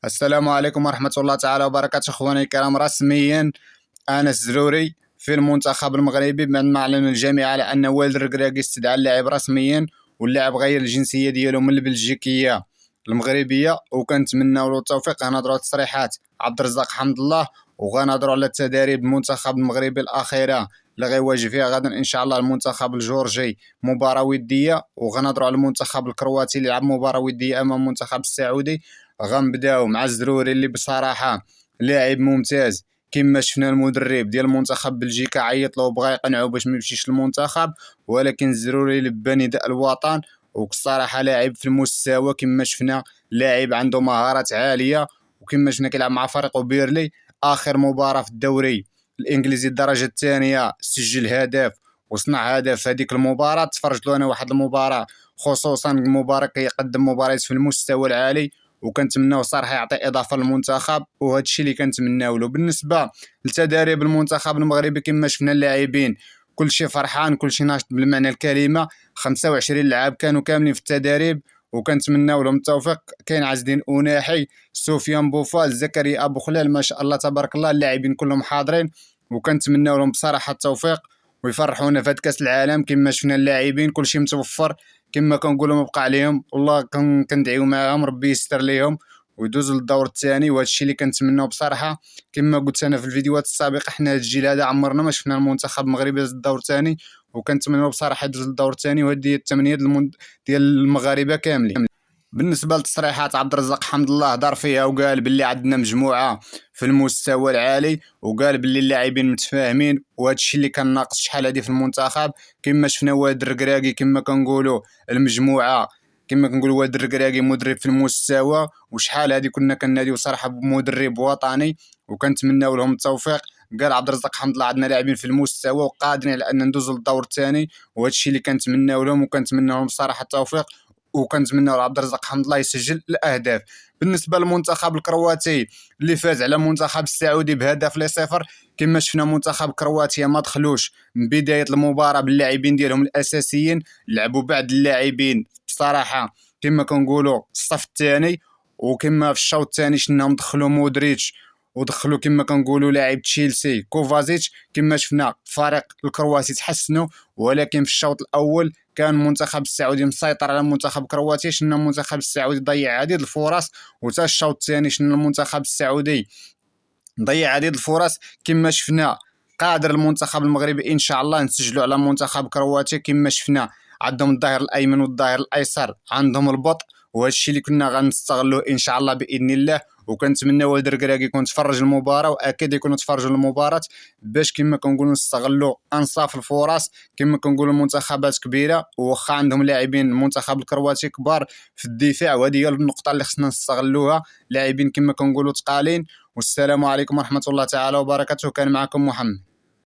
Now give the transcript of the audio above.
السلام عليكم ورحمة الله تعالى وبركاته. اخواني الكرام، رسميا انس زروري في المنتخب المغربي بعد ما اعلن الجميع على ان والد الركراكي استدعى اللاعب رسميا، واللاعب غير الجنسيه ديالو من البلجيكيه المغربيه، وكنتمناو له التوفيق. غنهضروا على تصريحات عبد الرزاق حمد الله، وغنهضروا على التدريب المنتخب المغربي الاخيره اللي غيواجه فيها غدا ان شاء الله المنتخب الجورجي مباراه وديه، وغنهضروا على المنتخب الكرواتي اللي لعب مباراه وديه امام المنتخب السعودي. غنبداو مع الزروري اللي بصراحه لاعب ممتاز، كما شفنا المدرب ديال المنتخب بلجيكا عيط له وبغى يقنعو باش ما يمشيش للمنتخب، ولكن الزروري لبى نداء الوطن، وبصراحه لاعب في المستوى كما شفنا، لاعب عنده مهارات عاليه، وكما شفنا كيلعب مع فريقه بيرلي. اخر مباراه في الدوري الانجليزي الدرجه الثانيه سجل هدف وصنع هدف في هذيك المباراه. تفرجت له انا واحد المباراه، خصوصا مباراه كيقدم مباريات في المستوى العالي، وكنتمناو صراحه يعطي اضافه للمنتخب، وهذا الشيء اللي كنتمناو له. بالنسبه لتدريب المنتخب المغربي كما شفنا اللاعبين كلشي فرحان، كلشي ناشط بالمعنى الكلمه. 25 لاعب كانوا كاملين في التدريب، وكنتمناو لهم التوفيق. كاين عز الدين أناحي، سفيان بوفال، زكريا ابو خلال، ما شاء الله تبارك الله، اللاعبين كلهم حاضرين، وكنتمناو لهم بصراحه التوفيق ويفرحونا في هاد كاس العالم. كما شفنا اللاعبين كلشي متوفر، كما كنقولوا ما بقى عليهم، والله كندعيو معاهم ربي يستر ليهم ويدوزوا للدور الثاني، وهذا الشيء اللي كنتمناو بصراحه. كما قلت انا في الفيديوهات السابقه، حنا هاد الجيل هذا عمرنا ما شفنا المنتخب المغربي داز الدور الثاني، وكنتمناو بصراحه يدوز للدور الثاني، وهذه هي التمنيه ديال المغاربه كاملين. بالنسبه لتصريحات عبد الرزاق حمد الله، دار فيها وقال باللي عندنا مجموعه في المستوى العالي، وقال باللي اللاعبين متفاهمين، وهذا الشيء اللي كان ناقص شحال هذه في المنتخب. كما شفنا واد الركراكي، كما كنقولوا المجموعه، كما كنقولوا واد الركراكي مدرب في المستوى، وشحال هذه كنا كناديو صراحه بمدرب وطني، وكنتمناو لهم التوفيق. قال عبد الرزاق حمد الله عندنا لاعبين في المستوى وقادرين على ان ندوزوا للدور الثاني، وهذا الشيء اللي كنتمناو لهم، وكنتمناو لهم صراحه التوفيق، وكنتمنى عبد الرزاق حمد الله يسجل الاهداف. بالنسبه للمنتخب الكرواتي اللي فاز على المنتخب السعودي بهدف ل0، كما شفنا منتخب كرواتيا ما دخلوش من بدايه المباراه باللاعبين ديالهم الاساسيين، لعبوا بعض اللاعبين بصراحه كما كنقولوا الصف الثاني، وكما في الشوط الثاني شفناهم دخلوا مودريتش، ودخلوا كما كنقولوا لاعب تشيلسي كوفازيتش. كما شفنا الفريق الكرواتي تحسنوا، ولكن في الشوط الاول كان المنتخب السعودي مسيطر على المنتخب الكرواتي. شفنا المنتخب السعودي ضيع عديد الفرص، وتا الشوط الثاني شفنا المنتخب السعودي ضيع عديد الفرص. كما شفنا قادر المنتخب المغربي ان شاء الله نسجلوا على المنتخب الكرواتي. كما شفنا عندهم الظهير الايمن والظهير الايسر، عندهم البطء، وهذا الشيء اللي كنا غنستغلوه ان شاء الله باذن الله. وكنتمنى والد الركراكي يكون تفرج المباراه، واكيد يكونوا تفرجوا المباراه، باش كما كنقولوا نستغلوا انصاف الفرص. كما كنقولوا منتخبات كبيره، وواخا عندهم لاعبين المنتخب الكرواتي كبار في الدفاع، وهذه هي النقطه اللي خصنا نستغلوها، لاعبين كما كنقولوا ثقالين. والسلام عليكم ورحمه الله تعالى وبركاته. كان معكم محمد.